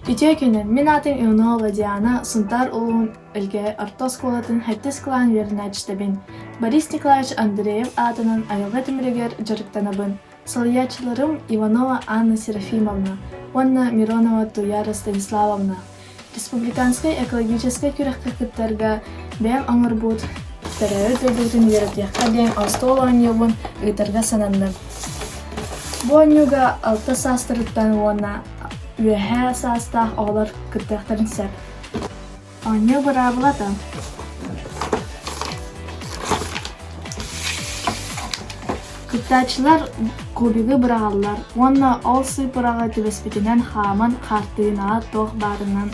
Үтөкүнен мен атын Иванова Владиана сунтар улун Элгээйи орто оскуолатын хэттес кылааһын үөрэнээччитэ. Борис Николаевич Андреев аатынан айылга тимиригер жарыктанабын. Салайааччыларым Иванова Анна Серафимовна, онна Миронова Туйара Станиславовна. Республиканской экологической күрәхкәктерге бәм аңырбут Төрөөбүтүн үөрэтиэххэ ден остуол оонньуубун ыытарга сананны. Бу оонньууга 6 саастырыттан уонна үөрэх саастаах оҕолор кыттыахтарын сэп. Оонньуу быраабылата. Кыттаачылар кубиги быраҕаллар, уонна ол сыйпырага түбэспитинэн хааман хартыынаа тоох баарынан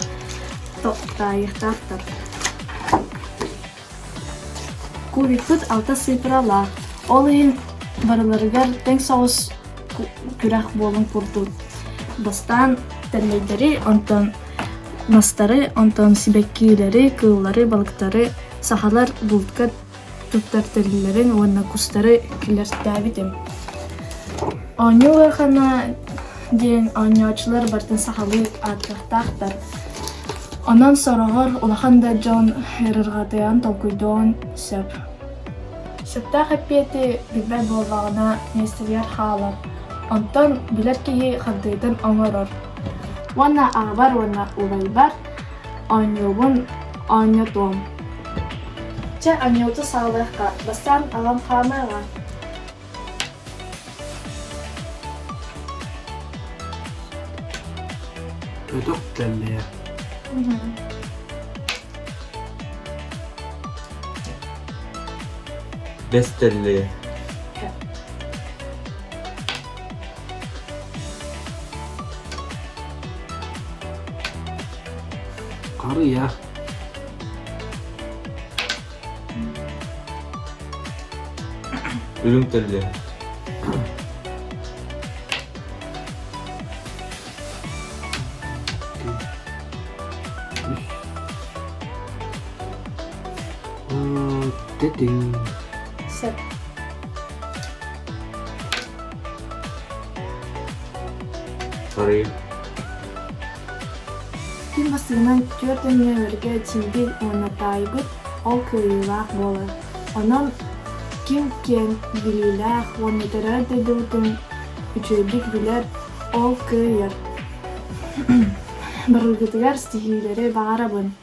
тоқтайыхтаахтар. Кубикпыт 6 сыйпыралаах. Ол иһин барыларыгар тең соҕус күрэх буолун курдут. Бастан тәлмейдери, онтон мастары, онтон сибеккиилери, кыыллары, балыктары, сахалар бултка туттар тәлилерин, уонна кустары килэртээбитим. Оонньуу хана диэн оонньуучулар бартын сахалы ааттахтаахтар. Онон сороҕор улахан да дьон ырырҕатыан толкуйдуон сөп. Сөптаах эппиэти билбэй буоллаҕына местергер хаалар. Онтон билэр киһи хардыытын оҥорор. Уонна аҕабар, уонна улайбар, оонньуубун оонньотуом. Чэ оонньууту саалыахха, бастан аҕам хаамыаҕа. Ödük telliye. Bes telliye. Karı ya. Ürün telliye. Dedin. Сөп. Sarıyı. Ким бастыгынан төртөңүө өргө тимдил уоннатаайбыт ол кыйылаах буолар. Онон ким кен билилээх уоннатарар дойдубутун үчөйдүк билэр ол кыйыр. Барылгытыгар стихийлери баарабын.